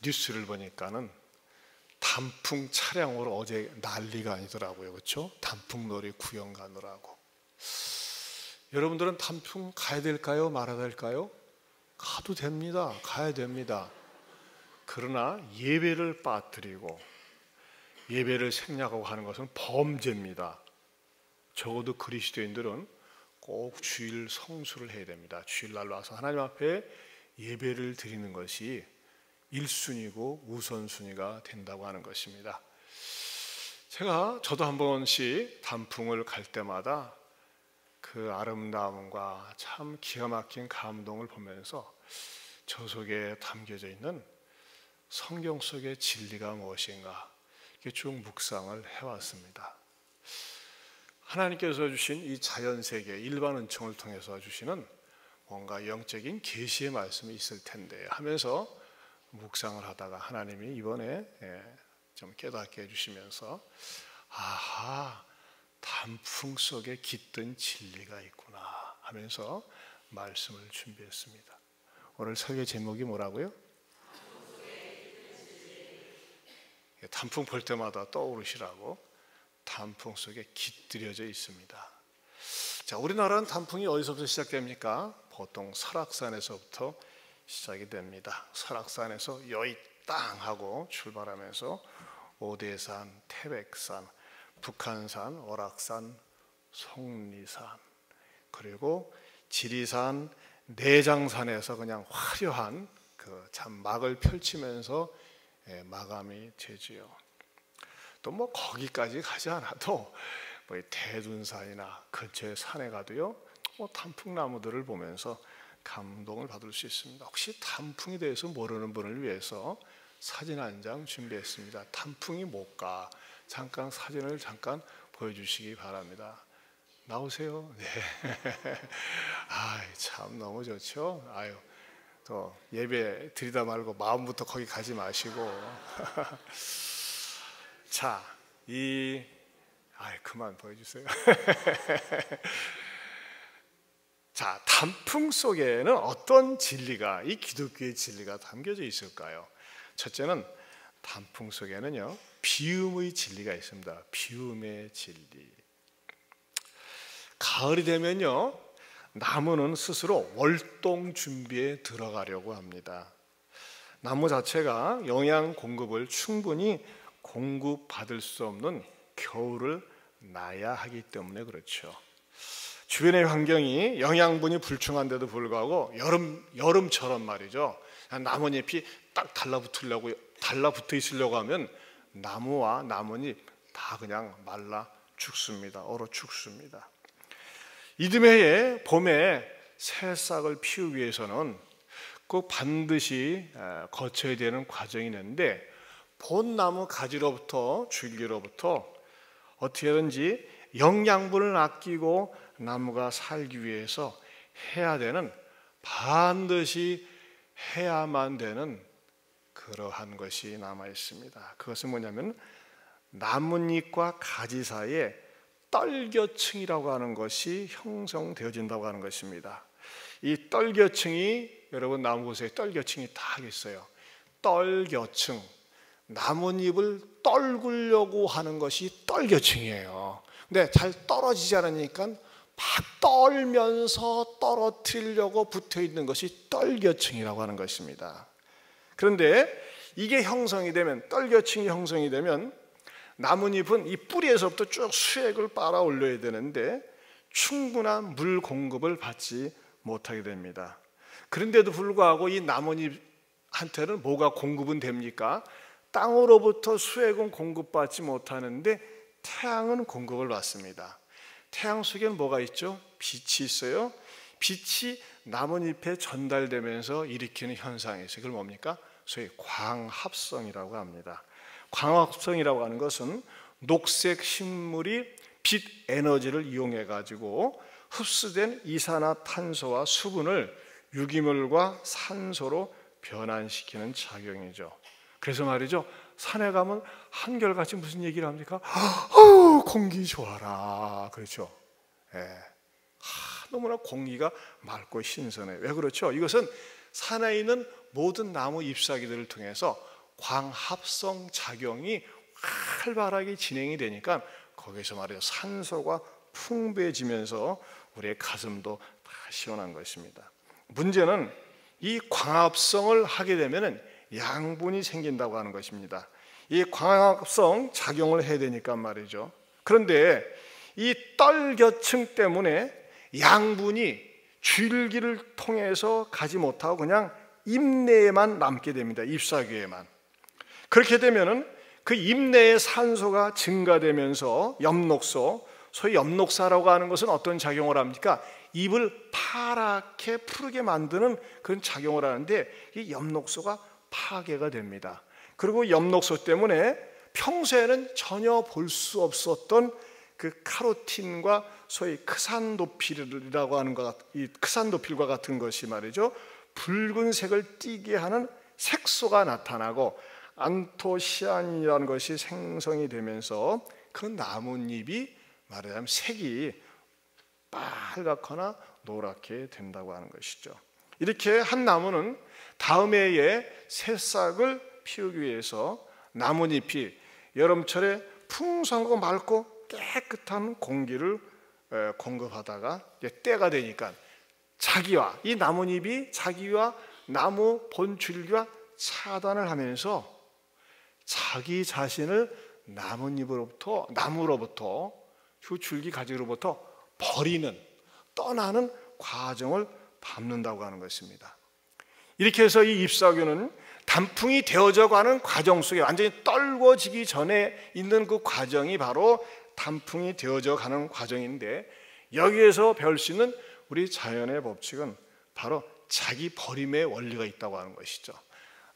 뉴스를 보니까는 단풍 차량으로 어제 난리가 아니더라고요. 그렇죠? 단풍놀이 구경 가느라고. 여러분들은 단풍 가야 될까요? 말아야 될까요? 가도 됩니다. 가야 됩니다. 그러나 예배를 빠뜨리고 예배를 생략하고 하는 것은 범죄입니다. 적어도 그리스도인들은 꼭 주일 성수를 해야 됩니다. 주일날 와서 하나님 앞에 예배를 드리는 것이 1순위고 우선순위가 된다고 하는 것입니다. 저도 한 번씩 단풍을 갈 때마다 그 아름다움과 참 기가 막힌 감동을 보면서 저 속에 담겨져 있는 성경 속의 진리가 무엇인가 이렇게 쭉 묵상을 해왔습니다. 하나님께서 주신 이 자연세계 일반 은총을 통해서 주시는 뭔가 영적인 계시의 말씀이 있을 텐데 하면서 묵상을 하다가 하나님이 이번에 좀 깨닫게 해주시면서 아하, 단풍 속에 깃든 진리가 있구나 하면서 말씀을 준비했습니다. 오늘 설교 제목이 뭐라고요? 단풍 볼 때마다 떠오르시라고. 단풍 속에 깃들여져 있습니다. 자, 우리나라는 단풍이 어디서부터 시작됩니까? 보통 설악산에서부터 시작이 됩니다. 설악산에서 여의 땅 하고 출발하면서 오대산, 태백산, 북한산, 월악산, 속리산, 그리고 지리산, 내장산에서 그냥 화려한 그 잔막을 펼치면서 마감이 되지요. 또 뭐 거기까지 가지 않아도 뭐 대둔산이나 근처의 산에 가도요, 뭐 단풍나무들을 보면서 감동을 받을 수 있습니다. 혹시 단풍에 대해서 모르는 분을 위해서 사진 한 장 준비했습니다. 단풍이 뭘까? 잠깐 사진을 잠깐 보여주시기 바랍니다. 나오세요. 네. 참 너무 좋죠. 또 예배 드리다 말고 마음부터 거기 가지 마시고. 자, 그만 보여주세요. 자, 단풍 속에는 어떤 진리가, 이 기독교의 진리가 담겨져 있을까요? 첫째는 단풍 속에는요, 비움의 진리가 있습니다. 비움의 진리. 가을이 되면요, 나무는 스스로 월동 준비에 들어가려고 합니다. 나무 자체가 영양 공급을 충분히 공급받을 수 없는 겨울을 나야 하기 때문에 그렇죠. 주변의 환경이 영양분이 불충한데도 불구하고 여름처럼 말이죠, 나뭇잎이 딱 달라붙어 있으려고 하면 나무와 나뭇잎 다 그냥 말라 죽습니다. 얼어 죽습니다. 이듬해에 봄에 새싹을 피우기 위해서는 꼭 반드시 거쳐야 되는 과정이 있는데, 본나무 가지로부터 줄기로부터 어떻게든지 영양분을 아끼고 나무가 살기 위해서 해야 되는, 반드시 해야만 되는 그러한 것이 남아 있습니다. 그것은 뭐냐면 나뭇잎과 가지 사이에 떨겨층이라고 하는 것이 형성되어진다고 하는 것입니다. 이 떨겨층이, 여러분 나무곳에 떨겨층이 다 있어요. 떨겨층, 나뭇잎을 떨구려고 하는 것이 떨겨층이에요. 근데 잘 떨어지지 않으니까 막 떨면서 떨어뜨리려고 붙어 있는 것이 떨겨층이라고 하는 것입니다. 그런데 이게 형성이 되면, 떨겨층이 형성이 되면 나뭇잎은 이 뿌리에서부터 쭉 수액을 빨아 올려야 되는데 충분한 물 공급을 받지 못하게 됩니다. 그런데도 불구하고 이 나뭇잎한테는 뭐가 공급은 됩니까? 땅으로부터 수액은 공급받지 못하는데 태양은 공급을 받습니다. 태양 속에는 뭐가 있죠? 빛이 있어요. 빛이 나뭇잎에 전달되면서 일으키는 현상이 있어요. 그걸 뭡니까? 소위 광합성이라고 합니다. 광합성이라고 하는 것은 녹색 식물이 빛 에너지를 이용해 가지고 흡수된 이산화탄소와 수분을 유기물과 산소로 변환시키는 작용이죠. 그래서 말이죠, 산에 가면 한결같이 무슨 얘기를 합니까? 공기 좋아라, 그렇죠? 너무나 공기가 맑고 신선해. 왜 그렇죠? 이것은 산에 있는 모든 나무 잎사귀들을 통해서 광합성 작용이 활발하게 진행이 되니까 거기서 말이에요, 산소가 풍부해지면서 우리의 가슴도 다 시원한 것입니다. 문제는 이 광합성을 하게 되면 양분이 생긴다고 하는 것입니다. 이 광합성 작용을 해야 되니까 말이죠. 그런데 이 떨겨층 때문에 양분이 줄기를 통해서 가지 못하고 그냥 입내에만 남게 됩니다. 잎사귀에만. 그렇게 되면은 그 잎내의 산소가 증가되면서 엽록소, 소위 엽록사라고 하는 것은 어떤 작용을 합니까? 잎을 파랗게 푸르게 만드는 그런 작용을 하는데 이 엽록소가 파괴가 됩니다. 그리고 엽록소 때문에 평소에는 전혀 볼 수 없었던 그 카로틴과 소위 크산도필이라고 하는 이 크산도필과 같은 것이 말이죠, 붉은색을 띠게 하는 색소가 나타나고 안토시아닌이라는 것이 생성이 되면서 그 나뭇잎이 말하자면 색이 빨갛거나 노랗게 된다고 하는 것이죠. 이렇게 한 나무는 다음 해에 새싹을 피우기 위해서 나뭇잎이 여름철에 풍성하고 맑고 깨끗한 공기를 공급하다가 때가 되니까 자기와 이 나뭇잎이 자기와 나무 본줄기와 차단을 하면서 자기 자신을 나무로부터 그 줄기 가지로부터 버리는, 떠나는 과정을 밟는다고 하는 것입니다. 이렇게 해서 이 잎사귀는 단풍이 되어져 가는 과정 속에 완전히 떨궈지기 전에 있는 그 과정이 바로 단풍이 되어져 가는 과정인데, 여기에서 배울 수 있는 우리 자연의 법칙은 바로 자기 버림의 원리가 있다고 하는 것이죠.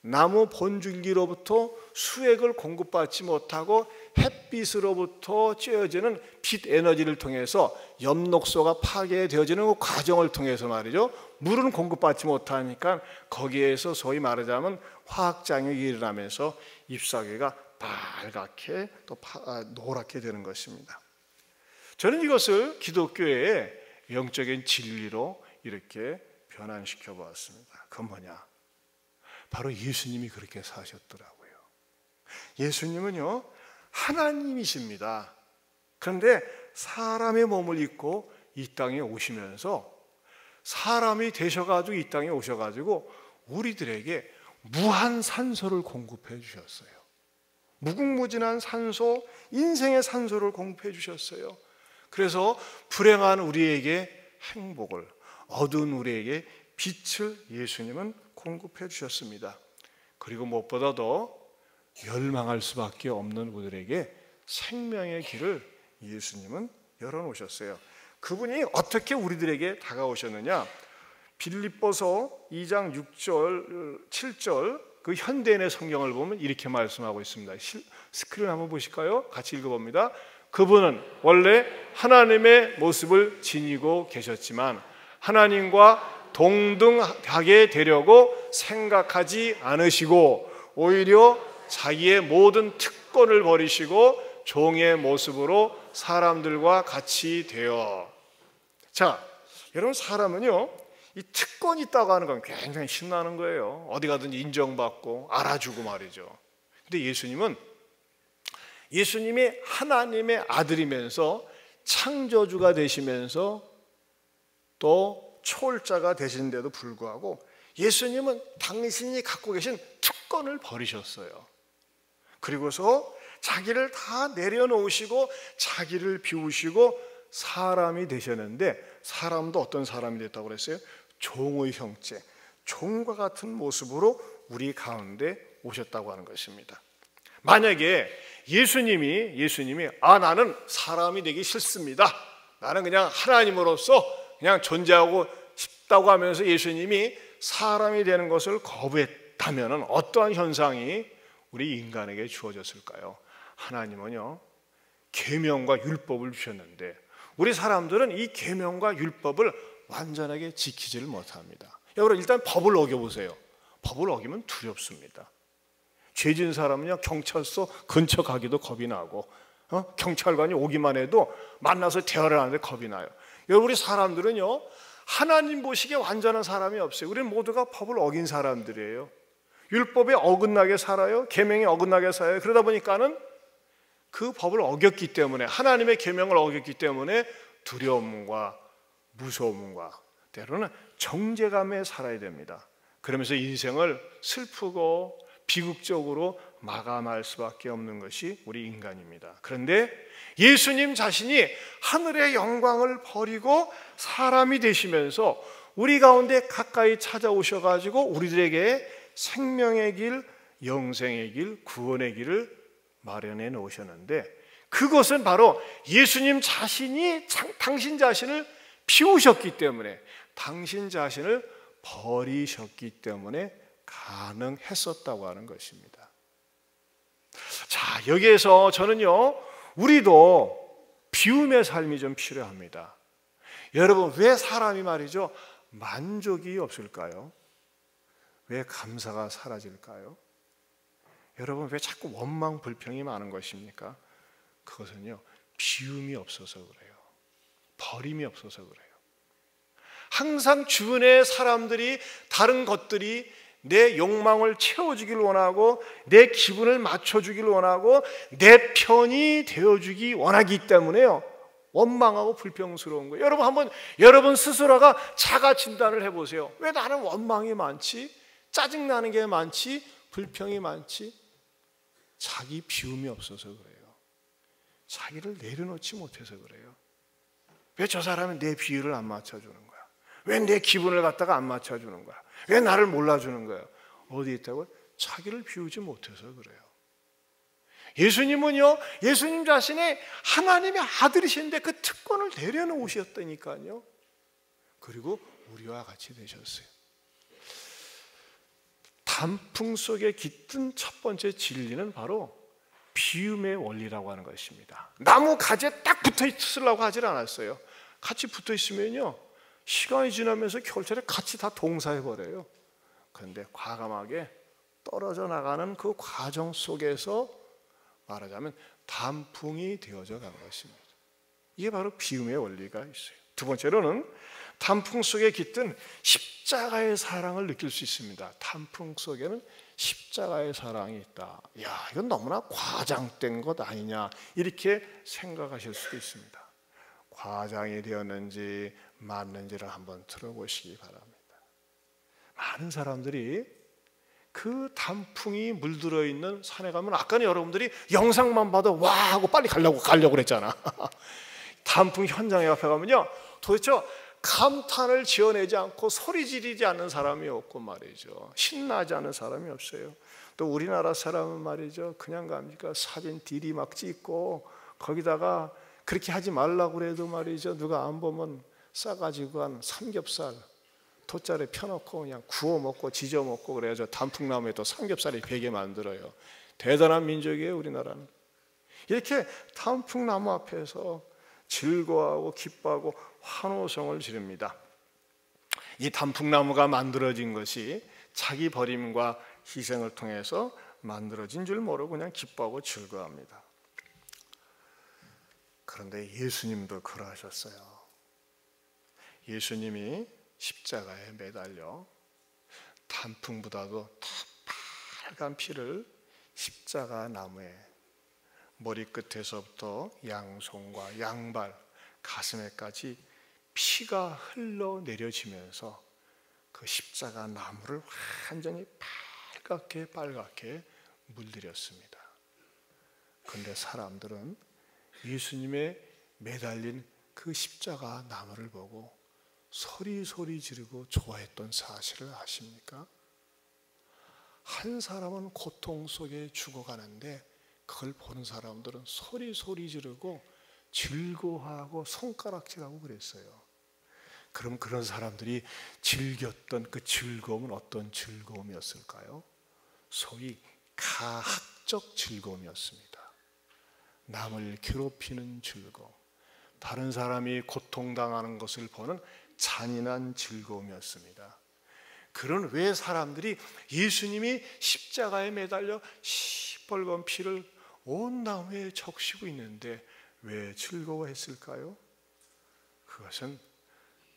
나무 본줄기로부터 수액을 공급받지 못하고 햇빛으로부터 쬐어지는 빛 에너지를 통해서 엽록소가 파괴되어지는 그 과정을 통해서 말이죠, 물은 공급받지 못하니까 거기에서 소위 말하자면 화학작용이 일어나면서 잎사귀가 빨갛게 또 노랗게 되는 것입니다. 저는 이것을 기독교의 영적인 진리로 이렇게 변환시켜 보았습니다. 그건 뭐냐? 바로 예수님이 그렇게 사셨더라고요. 예수님은요, 하나님이십니다. 그런데 사람의 몸을 입고 이 땅에 오시면서 사람이 되셔가지고 이 땅에 오셔가지고 우리들에게 무한 산소를 공급해 주셨어요. 무궁무진한 산소, 인생의 산소를 공급해 주셨어요. 그래서 불행한 우리에게 행복을, 어두운 우리에게 빛을 예수님은 공급해 주셨습니다. 그리고 무엇보다도 멸망할 수밖에 없는 우리들에게 생명의 길을 예수님은 열어놓으셨어요. 그분이 어떻게 우리들에게 다가오셨느냐? 빌립보서 2장 6절, 7절 그 현대인의 성경을 보면 이렇게 말씀하고 있습니다. 스크린 한번 보실까요? 같이 읽어봅니다. 그분은 원래 하나님의 모습을 지니고 계셨지만 하나님과 동등하게 되려고 생각하지 않으시고 오히려 자기의 모든 특권을 버리시고 종의 모습으로 사람들과 같이 되어. 자, 여러분, 사람은요, 이 특권이 있다고 하는 건 굉장히 신나는 거예요. 어디 가든 인정받고 알아주고 말이죠. 근데 예수님이 하나님의 아들이면서 창조주가 되시면서 또 초월자가 되신데도 불구하고 예수님은 당신이 갖고 계신 특권을 버리셨어요. 그리고서 자기를 다 내려놓으시고 자기를 비우시고 사람이 되셨는데, 사람도 어떤 사람이 됐다고 그랬어요? 종의 형체, 종과 같은 모습으로 우리 가운데 오셨다고 하는 것입니다. 만약에 예수님이 나는 사람이 되기 싫습니다, 나는 그냥 하나님으로서 그냥 존재하고 싶다고 하면서 예수님이 사람이 되는 것을 거부했다면 어떠한 현상이 우리 인간에게 주어졌을까요? 하나님은요, 계명과 율법을 주셨는데 우리 사람들은 이 계명과 율법을 완전하게 지키지를 못합니다. 여러분, 일단 법을 어겨보세요. 법을 어기면 두렵습니다. 죄진 사람은요, 경찰서 근처 가기도 겁이 나고 경찰관이 오기만 해도 만나서 대화를 하는데 겁이 나요. 여러분, 우리 사람들은요, 하나님 보시기에 완전한 사람이 없어요. 우리는 모두가 법을 어긴 사람들이에요. 율법에 어긋나게 살아요. 계명에 어긋나게 살아요. 그러다 보니까는 그 법을 어겼기 때문에, 하나님의 계명을 어겼기 때문에 두려움과 무서움과 때로는 정죄감에 살아야 됩니다. 그러면서 인생을 슬프고 비극적으로 마감할 수밖에 없는 것이 우리 인간입니다. 그런데 예수님 자신이 하늘의 영광을 버리고 사람이 되시면서 우리 가운데 가까이 찾아오셔가지고 우리들에게 생명의 길, 영생의 길, 구원의 길을 마련해 놓으셨는데, 그것은 바로 예수님 자신이 당신 자신을 비우셨기 때문에, 당신 자신을 버리셨기 때문에 가능했었다고 하는 것입니다. 자, 여기에서 저는요, 우리도 비움의 삶이 좀 필요합니다. 여러분, 왜 사람이 말이죠, 만족이 없을까요? 왜 감사가 사라질까요? 여러분, 왜 자꾸 원망 불평이 많은 것입니까? 그것은요, 비움이 없어서 그래요. 버림이 없어서 그래요. 항상 주변의 사람들이, 다른 것들이 내 욕망을 채워주길 원하고, 내 기분을 맞춰주길 원하고, 내 편이 되어주기 원하기 때문에요, 원망하고 불평스러운 거예요. 여러분, 한번 여러분 스스로가 자가 진단을 해보세요. 왜 나는 원망이 많지? 짜증나는 게 많지? 불평이 많지? 자기 비움이 없어서 그래요. 자기를 내려놓지 못해서 그래요. 왜 저 사람은 내 비율을 안 맞춰주는 거야? 왜 내 기분을 갖다가 안 맞춰주는 거야? 왜 나를 몰라주는 거야? 어디 있다고요? 자기를 비우지 못해서 그래요. 예수님은요, 예수님 자신이 하나님의 아들이신데 그 특권을 내려놓으셨다니까요. 그리고 우리와 같이 되셨어요. 단풍 속에 깃든 첫 번째 진리는 바로 비움의 원리라고 하는 것입니다. 나무 가지에 딱 붙어 있으려고 하질 않았어요. 같이 붙어 있으면요, 시간이 지나면서 겨울철에 같이 다 동사해버려요. 그런데 과감하게 떨어져 나가는 그 과정 속에서 말하자면 단풍이 되어져 간 것입니다. 이게 바로 비움의 원리가 있어요. 두 번째로는 단풍 속에 깃든 십자가의 사랑을 느낄 수 있습니다. 단풍 속에는 십자가의 사랑이 있다. 야, 이건 너무나 과장된 것 아니냐, 이렇게 생각하실 수도 있습니다. 과장이 되었는지 맞는지를 한번 들어보시기 바랍니다. 많은 사람들이 그 단풍이 물들어 있는 산에 가면, 아까는 여러분들이 영상만 봐도 와 하고 빨리 가려고 그랬잖아. 단풍 현장에 앞에 가면요, 도대체 감탄을 지어내지 않고 소리 지르지 않는 사람이 없고 말이죠. 신나지 않은 사람이 없어요. 또 우리나라 사람은 말이죠, 그냥 갑니까? 사진 딜이 막 찍고, 거기다가 그렇게 하지 말라고 그래도 말이죠, 누가 안 보면 싸가지고 한 삼겹살 돗자리에 펴놓고 그냥 구워 먹고 지져 먹고 그래야죠. 단풍나무에 또 삼겹살이 베게 만들어요. 대단한 민족이에요, 우리나라는. 이렇게 단풍나무 앞에서 즐거워하고 기뻐하고 환호성을 지릅니다. 이 단풍나무가 만들어진 것이 자기 버림과 희생을 통해서 만들어진 줄 모르고 그냥 기뻐하고 즐거워합니다. 그런데 예수님도 그러하셨어요. 예수님이 십자가에 매달려 단풍보다도 더 빨간 피를 십자가 나무에 머리끝에서부터 양손과 양발, 가슴에까지 피가 흘러내려지면서 그 십자가 나무를 완전히 빨갛게 물들였습니다. 그런데 사람들은 예수님의 매달린 그 십자가 나무를 보고 소리 지르고 좋아했던 사실을 아십니까? 한 사람은 고통 속에 죽어가는데 그걸 보는 사람들은 소리 지르고 즐거워하고 손가락질하고 그랬어요. 그럼 그런 사람들이 즐겼던 그 즐거움은 어떤 즐거움이었을까요? 소위 가학적 즐거움이었습니다. 남을 괴롭히는 즐거움, 다른 사람이 고통당하는 것을 보는 잔인한 즐거움이었습니다. 그런 왜 사람들이 예수님이 십자가에 매달려 시뻘건 피를 온 나무에 적시고 있는데 왜 즐거워했을까요? 그것은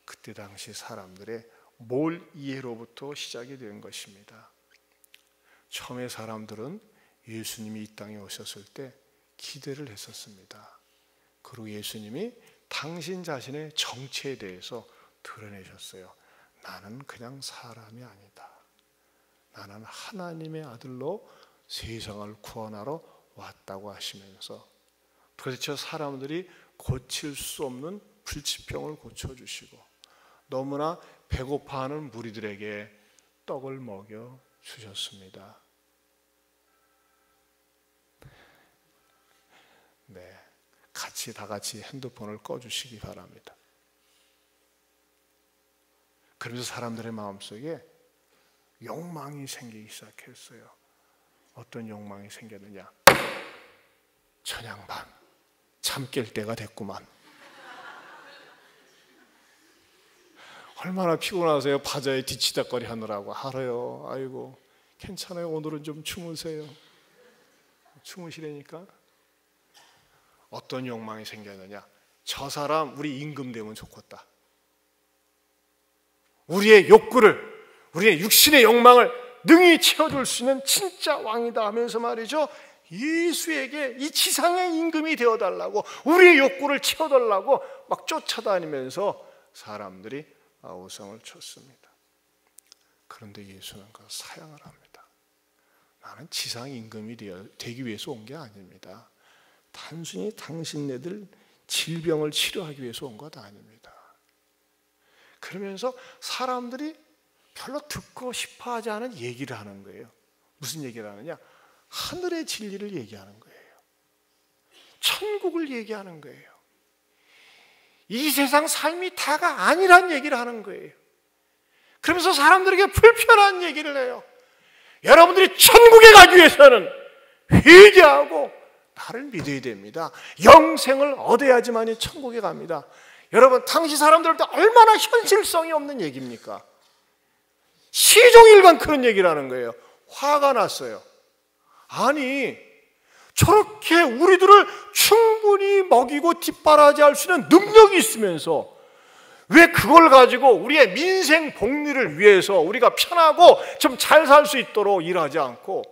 그때 당시 사람들의 몰 이해로부터 시작이 된 것입니다. 처음에 사람들은 예수님이 이 땅에 오셨을 때 기대를 했었습니다. 그리고 예수님이 당신 자신의 정체에 대해서 드러내셨어요. 나는 그냥 사람이 아니다. 나는 하나님의 아들로 세상을 구원하러 왔다고 하시면서 도대체 사람들이 고칠 수 없는 불치병을 고쳐주시고 너무나 배고파하는 무리들에게 떡을 먹여 주셨습니다. 네, 다 같이 핸드폰을 꺼주시기 바랍니다. 그러면서 사람들의 마음속에 욕망이 생기기 시작했어요. 어떤 욕망이 생겼느냐? 천양반, 잠 깰 때가 됐구만. 얼마나 피곤하세요? 바자에 뒤치다거리 하느라고. 알아요. 아이고, 괜찮아요. 오늘은 좀 주무세요. 주무시라니까. 어떤 욕망이 생겼느냐? 저 사람 우리 임금 되면 좋겠다. 우리의 욕구를, 우리의 육신의 욕망을 능히 채워줄 수 있는 진짜 왕이다 하면서 말이죠, 예수에게 이 지상의 임금이 되어달라고, 우리의 욕구를 채워달라고 막 쫓아다니면서 사람들이 아우성을 쳤습니다. 그런데 예수는 그걸 사양을 합니다. 나는 지상 임금이 되기 위해서 온 게 아닙니다. 단순히 당신네들 질병을 치료하기 위해서 온 것 아닙니다. 그러면서 사람들이 별로 듣고 싶어하지 않은 얘기를 하는 거예요. 무슨 얘기를 하느냐? 하늘의 진리를 얘기하는 거예요. 천국을 얘기하는 거예요. 이 세상 삶이 다가 아니란 얘기를 하는 거예요. 그러면서 사람들에게 불편한 얘기를 해요. 여러분들이 천국에 가기 위해서는 회개하고 나를 믿어야 됩니다. 영생을 얻어야지만이 천국에 갑니다. 여러분, 당시 사람들한테 얼마나 현실성이 없는 얘기입니까? 시종일관 그런 얘기를 하는 거예요. 화가 났어요. 아니, 저렇게 우리들을 충분히 먹이고 뒷바라지할 수 있는 능력이 있으면서 왜 그걸 가지고 우리의 민생 복리를 위해서 우리가 편하고 좀 잘 살 수 있도록 일하지 않고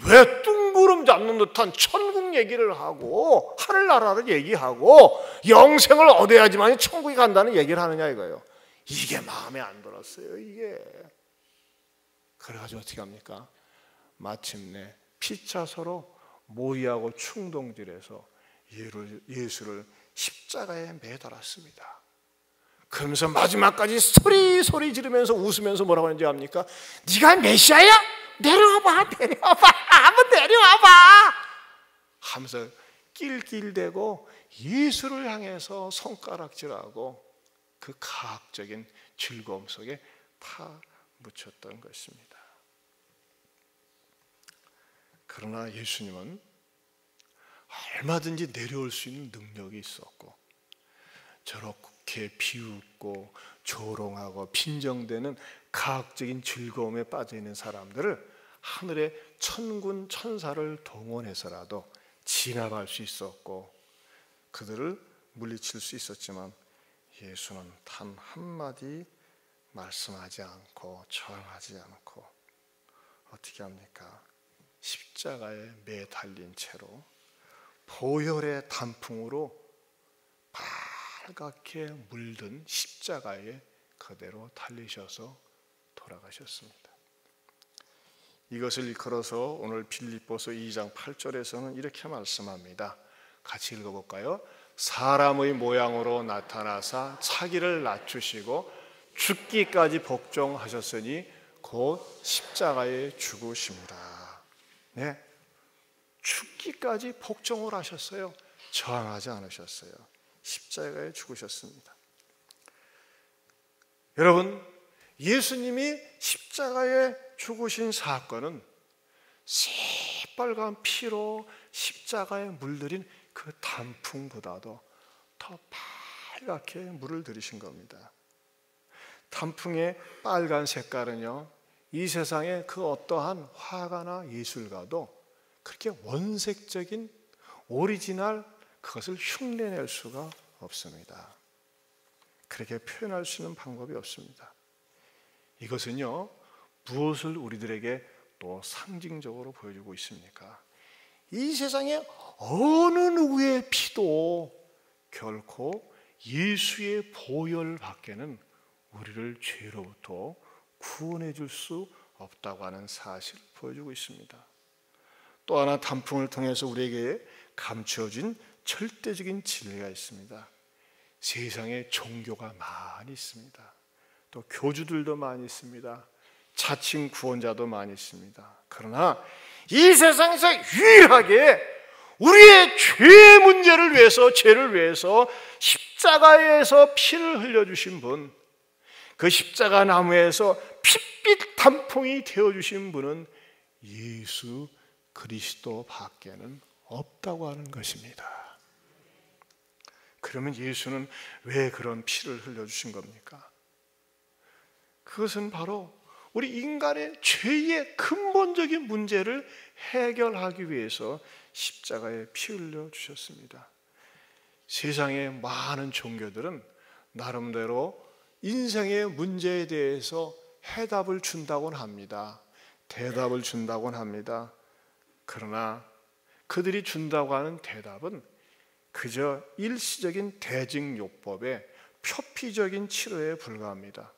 왜 뚱구름 잡는 듯한 천국 얘기를 하고 하늘나라를 얘기하고 영생을 얻어야지만 천국에 간다는 얘기를 하느냐 이거예요. 이게 마음에 안 들었어요. 이게. 그래가지고 어떻게 합니까? 마침내 피차서로 모의하고 충동질해서 예수를 십자가에 매달았습니다. 그러면서 마지막까지 소리 지르면서 웃으면서 뭐라고 하는지 압니까? 네가 메시아야? 내려와봐, 한번 내려와봐 하면서 낄낄대고 예수를 향해서 손가락질하고 그 가학적인 즐거움 속에 파 묻혔던 것입니다. 그러나 예수님은 얼마든지 내려올 수 있는 능력이 있었고 저렇게 비웃고 조롱하고 빈정대는 가학적인 즐거움에 빠져있는 사람들을 하늘의 천군 천사를 동원해서라도 진압할 수 있었고 그들을 물리칠 수 있었지만 예수는 단 한마디 말씀하지 않고 저항하지 않고 어떻게 합니까? 십자가에 매달린 채로 보혈의 단풍으로 빨갛게 물든 십자가에 그대로 달리셔서 돌아가셨습니다. 이것을 일컬어서 오늘 빌립보서 2장 8절에서는 이렇게 말씀합니다. 같이 읽어볼까요? 사람의 모양으로 나타나사 자기를 낮추시고 죽기까지 복종하셨으니 곧 십자가에 죽으심이라. 네, 죽기까지 복종을 하셨어요. 저항하지 않으셨어요. 십자가에 죽으셨습니다. 여러분, 예수님이 십자가에 죽으신 사건은 새빨간 피로 십자가에 물들인 그 단풍보다도 더 빨갛게 물을 들이신 겁니다. 단풍의 빨간 색깔은요, 이 세상의 그 어떠한 화가나 예술가도 그렇게 원색적인 오리지널 그것을 흉내낼 수가 없습니다. 그렇게 표현할 수 있는 방법이 없습니다. 이것은요, 무엇을 우리들에게 또 상징적으로 보여주고 있습니까? 이 세상에 어느 누구의 피도 결코 예수의 보혈 밖에는 우리를 죄로부터 구원해 줄 수 없다고 하는 사실을 보여주고 있습니다. 또 하나 단풍을 통해서 우리에게 감추어진 절대적인 진리가 있습니다. 세상에 종교가 많이 있습니다. 또 교주들도 많이 있습니다. 자칭 구원자도 많이 있습니다. 그러나 이 세상에서 유일하게 우리의 죄 문제를 위해서, 죄를 위해서 십자가에서 피를 흘려주신 분, 그 십자가 나무에서 핏빛 단풍이 되어주신 분은 예수 그리스도 밖에는 없다고 하는 것입니다. 그러면 예수는 왜 그런 피를 흘려주신 겁니까? 그것은 바로 우리 인간의 죄의 근본적인 문제를 해결하기 위해서 십자가에 피 흘려주셨습니다. 세상의 많은 종교들은 나름대로 인생의 문제에 대해서 해답을 준다고는 합니다. 대답을 준다고는 합니다. 그러나 그들이 준다고 하는 대답은 그저 일시적인 대증요법의 표피적인 치료에 불과합니다.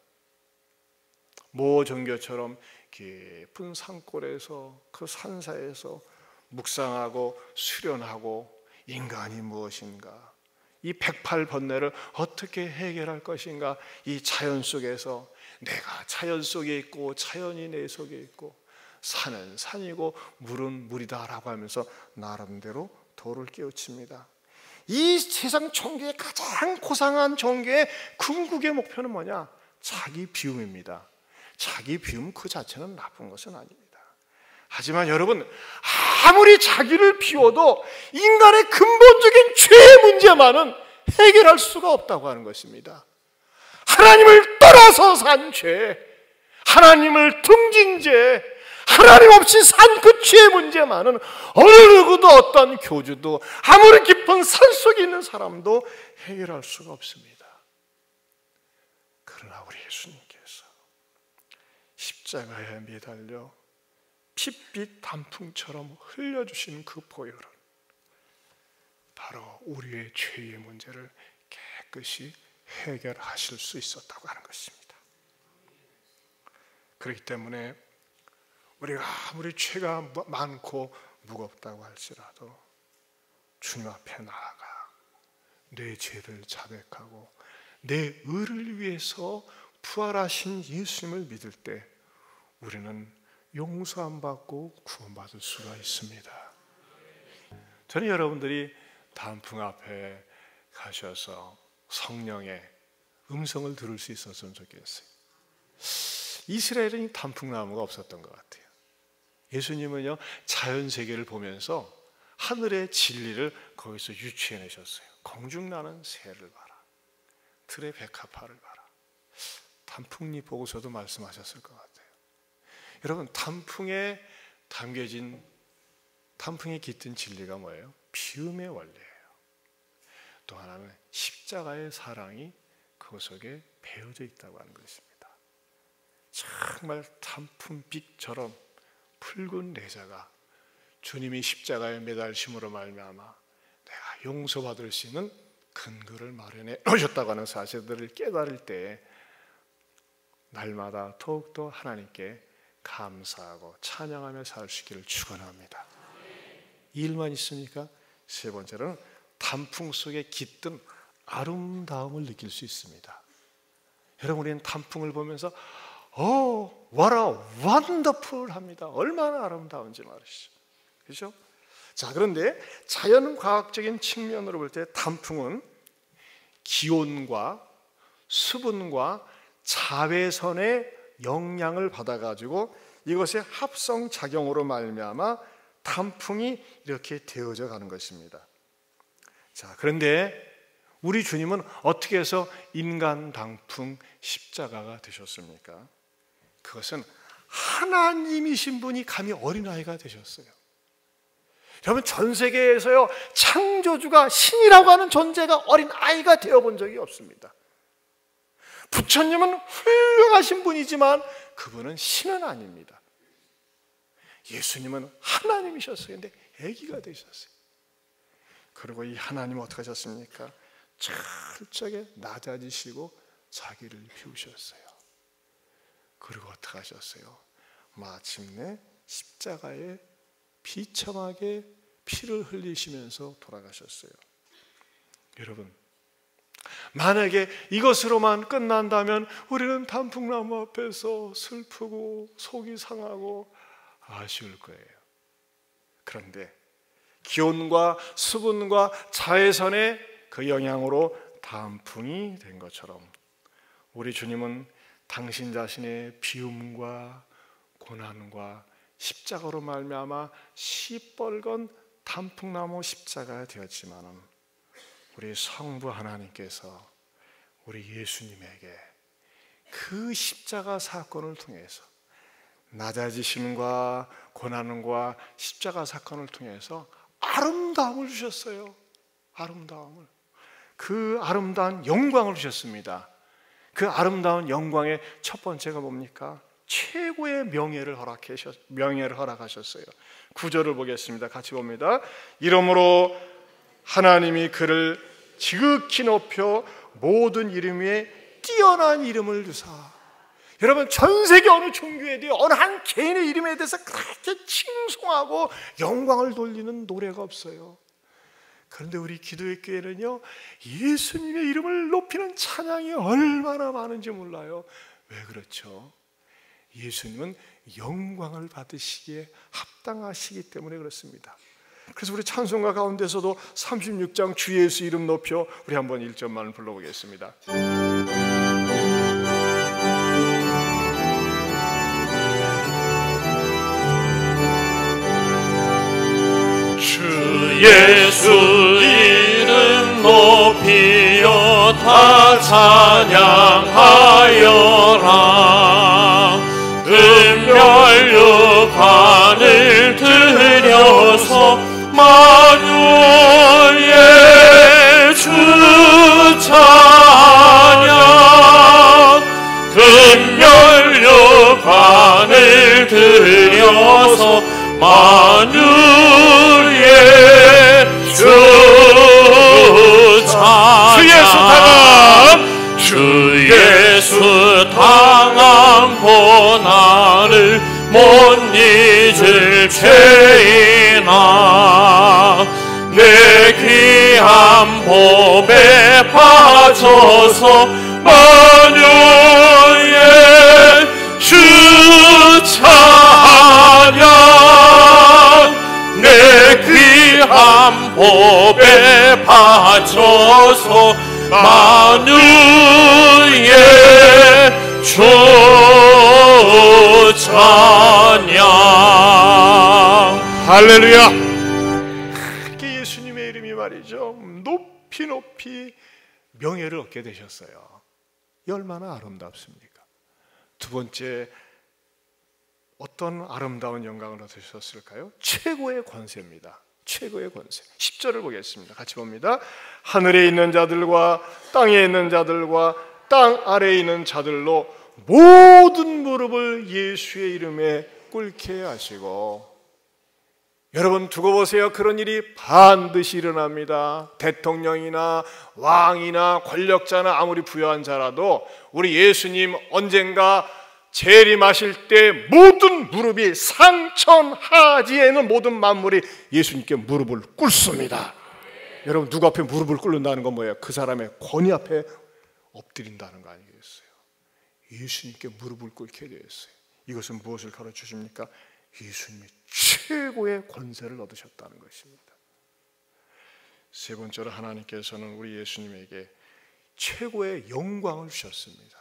모 종교처럼 깊은 산골에서 그 산사에서 묵상하고 수련하고 인간이 무엇인가, 이 108번뇌를 어떻게 해결할 것인가, 이 자연 속에서 내가 자연 속에 있고 자연이 내 속에 있고 산은 산이고 물은 물이다라고 하면서 나름대로 도를 깨우칩니다. 이 세상 종교의 가장 고상한 종교의 궁극의 목표는 뭐냐? 자기 비움입니다. 자기 비움 그 자체는 나쁜 것은 아닙니다. 하지만 여러분, 아무리 자기를 비워도 인간의 근본적인 죄의 문제만은 해결할 수가 없다고 하는 것입니다. 하나님을 떠나서 산 죄, 하나님을 등진 죄, 하나님 없이 산 그 죄의 문제만은 어느 누구도, 어떤 교주도, 아무리 깊은 산속에 있는 사람도 해결할 수가 없습니다. 그러나 우리 예수님께서 십자가에 매달려 핏빛 단풍처럼 흘려주신 그 보혈은 바로 우리의 죄의 문제를 깨끗이 해결하실 수 있었다고 하는 것입니다. 그렇기 때문에 우리가 아무리 죄가 많고 무겁다고 할지라도 주님 앞에 나아가 내 죄를 자백하고 내 의를 위해서 부활하신 예수님을 믿을 때 우리는 용서 안 받고 구원받을 수가 있습니다. 저는 여러분들이 단풍 앞에 가셔서 성령의 음성을 들을 수 있었으면 좋겠어요. 이스라엘은 이 단풍나무가 없었던 것 같아요. 예수님은요, 자연 세계를 보면서 하늘의 진리를 거기서 유추해내셨어요. 공중나는 새를 봐라, 들의 백합화를 봐라. 단풍잎 보고서도 말씀하셨을 것 같아요. 여러분, 단풍에 담겨진, 단풍에 깃든 진리가 뭐예요? 비움의 원리예요. 또 하나는 십자가의 사랑이 그 속에 배어져 있다고 하는 것입니다. 정말 단풍빛처럼 붉은 내자가 주님이 십자가에 매달심으로 말미암아 내가 용서받을 수 있는 근거를 마련해 놓으셨다고 하는 사실들을 깨달을 때 날마다 더욱더 하나님께 감사하고 찬양하며 살 수 있기를 축원합니다. 이 일만 있습니까? 세 번째로는 단풍 속에 깃든 아름다움을 느낄 수 있습니다. 여러분, 우리는 단풍을 보면서 what a wonderful 합니다. 얼마나 아름다운지 말이죠. 그렇죠? 자, 그런데 자연과학적인 측면으로 볼 때 단풍은 기온과 수분과 자외선의 영향을 받아가지고 이것의 합성작용으로 말미암아 단풍이 이렇게 되어져 가는 것입니다. 자, 그런데 우리 주님은 어떻게 해서 인간 단풍 십자가가 되셨습니까? 그것은 하나님이신 분이 감히 어린아이가 되셨어요. 여러분, 전 세계에서요, 창조주가 신이라고 하는 존재가 어린아이가 되어본 적이 없습니다. 부처님은 훌륭하신 분이지만 그분은 신은 아닙니다. 예수님은 하나님이셨어요. 근데 아기가 되셨어요. 그리고 이 하나님은 어떻게 하셨습니까? 철저하게 낮아지시고 자기를 비우셨어요. 그리고 어떻게 하셨어요? 마침내 십자가에 비참하게 피를 흘리시면서 돌아가셨어요. 여러분, 만약에 이것으로만 끝난다면 우리는 단풍나무 앞에서 슬프고 속이 상하고 아쉬울 거예요. 그런데 기온과 수분과 자외선의 그 영향으로 단풍이 된 것처럼 우리 주님은 당신 자신의 비움과 고난과 십자가로 말미암아 시뻘건 단풍나무 십자가가 되었지만은 우리 성부 하나님께서 우리 예수님에게 그 십자가 사건을 통해서 낮아지심과 고난과 십자가 사건을 통해서 아름다움을 주셨어요. 아름다움을. 그 아름다운 영광을 주셨습니다. 그 아름다운 영광의 첫 번째가 뭡니까? 최고의 명예를 허락하셨어요. 9절을 보겠습니다. 같이 봅니다. 이러므로 하나님이 그를 지극히 높여 모든 이름 위에 뛰어난 이름을 주사. 여러분, 전 세계 어느 종교에도 어느 한 개인의 이름에 대해서 그렇게 칭송하고 영광을 돌리는 노래가 없어요. 그런데 우리 기도의 교회는요, 예수님의 이름을 높이는 찬양이 얼마나 많은지 몰라요. 왜 그렇죠? 예수님은 영광을 받으시기에 합당하시기 때문에 그렇습니다. 그래서 우리 찬송가 가운데서도 36장 주 예수 이름 높여 우리 한번 1절만 불러보겠습니다. 주 예수 이름 높이어 다 찬양하여라. 금면류관을 들여서 만유의 주 찬양. 금면류관을 들여서 만유의 주 찬양. 주 예수 당한 고난을 못 잊을 죄인아, 내 귀한 법에 빠져서 만유의 주 찬양. 내 귀한 법에 빠져서 만유의 주 찬양. 할렐루야. 그렇게 예수님의 이름이 말이죠, 높이 높이 명예를 얻게 되셨어요. 얼마나 아름답습니까? 두 번째, 어떤 아름다운 영광을 얻으셨을까요? 최고의 권세입니다. 최고의 권세. 10절을 보겠습니다. 같이 봅니다. 하늘에 있는 자들과 땅에 있는 자들과 땅 아래에 있는 자들로 모든 무릎을 예수의 이름에 꿇게 하시고. 여러분 두고 보세요. 그런 일이 반드시 일어납니다. 대통령이나 왕이나 권력자나 아무리 부유한 자라도 우리 예수님 언젠가 재림하실 때 모든 무릎이 상천하지에 있는 모든 만물이 예수님께 무릎을 꿇습니다. 여러분, 누구 앞에 무릎을 꿇는다는 건 뭐예요? 그 사람의 권위 앞에 엎드린다는 거 아니겠어요? 예수님께 무릎을 꿇게 되었어요. 이것은 무엇을 가르쳐 줍니까? 예수님이 최고의 권세를 얻으셨다는 것입니다. 세 번째로 하나님께서는 우리 예수님에게 최고의 영광을 주셨습니다.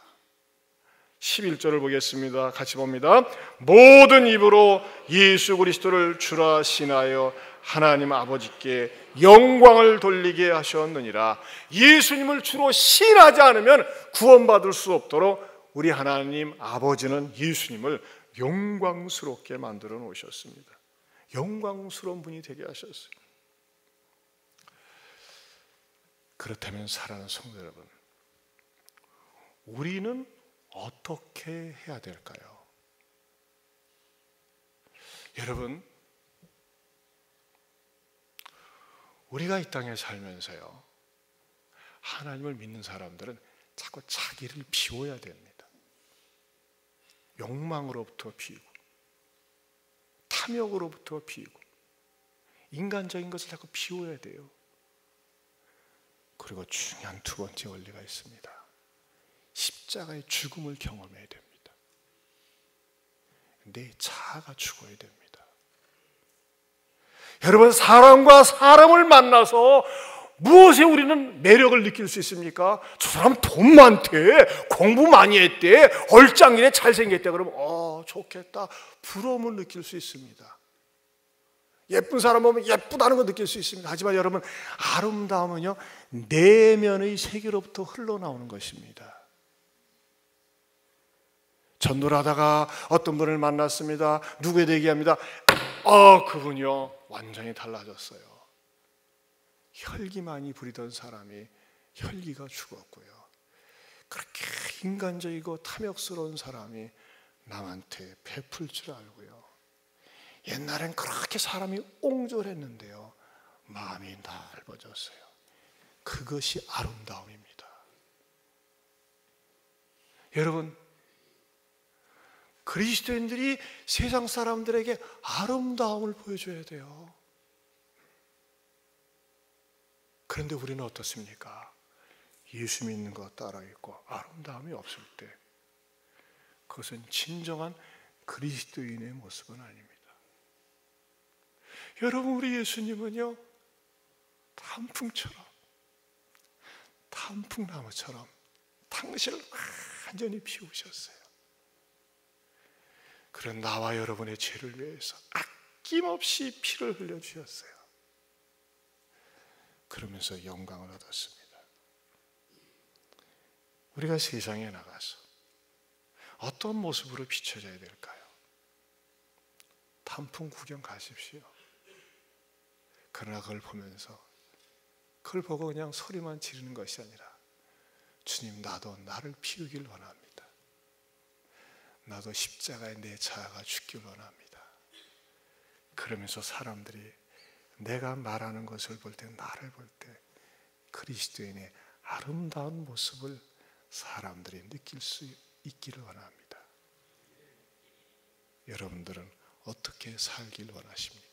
11절을 보겠습니다. 같이 봅니다. 모든 입으로 예수 그리스도를 주라 신하여 하나님 아버지께 영광을 돌리게 하셨느니라. 예수님을 주로 신하지 않으면 구원받을 수 없도록 우리 하나님 아버지는 예수님을 영광스럽게 만들어 놓으셨습니다. 영광스러운 분이 되게 하셨어요. 그렇다면 사랑하는 성도 여러분, 우리는 어떻게 해야 될까요? 여러분, 우리가 이 땅에 살면서요, 하나님을 믿는 사람들은 자꾸 자기를 비워야 됩니다. 욕망으로부터 비우고, 탐욕으로부터 비우고, 인간적인 것을 자꾸 비워야 돼요. 그리고 중요한 두 번째 원리가 있습니다. 십자가의 죽음을 경험해야 됩니다. 내 자아가 죽어야 됩니다. 여러분, 사람과 사람을 만나서 무엇에 우리는 매력을 느낄 수 있습니까? 저 사람 돈 많대, 공부 많이 했대, 얼짱이네, 잘생겼대. 그러면 좋겠다, 부러움을 느낄 수 있습니다. 예쁜 사람 보면 예쁘다는 걸 느낄 수 있습니다. 하지만 여러분, 아름다움은요, 내면의 세계로부터 흘러나오는 것입니다. 전도를 하다가 어떤 분을 만났습니다. 누구에 대해 얘기합니다. 그분이요, 완전히 달라졌어요. 혈기만이 부리던 사람이 혈기가 죽었고요. 그렇게 인간적이고 탐욕스러운 사람이 남한테 베풀 줄 알고요. 옛날엔 그렇게 사람이 옹졸했는데요, 마음이 넓어졌어요. 그것이 아름다움입니다. 여러분, 그리스도인들이 세상 사람들에게 아름다움을 보여줘야 돼요. 그런데 우리는 어떻습니까? 예수 믿는 거 따라 있고 아름다움이 없을 때, 그것은 진정한 그리스도인의 모습은 아닙니다. 여러분, 우리 예수님은요, 단풍처럼, 단풍나무처럼 당신을 완전히 피우셨어요. 그런 나와 여러분의 죄를 위해서 아낌없이 피를 흘려주셨어요. 그러면서 영광을 얻었습니다. 우리가 세상에 나가서 어떤 모습으로 비춰져야 될까요? 단풍 구경 가십시오. 그러나 그걸 보면서, 그걸 보고 그냥 소리만 지르는 것이 아니라, 주님, 나도 나를 피우길 원합니다. 나도 십자가에 내 자아가 죽길 원합니다. 그러면서 사람들이 내가 말하는 것을 볼 때, 나를 볼 때 그리스도인의 아름다운 모습을 사람들이 느낄 수 있기를 원합니다. 여러분들은 어떻게 살길 원하십니까?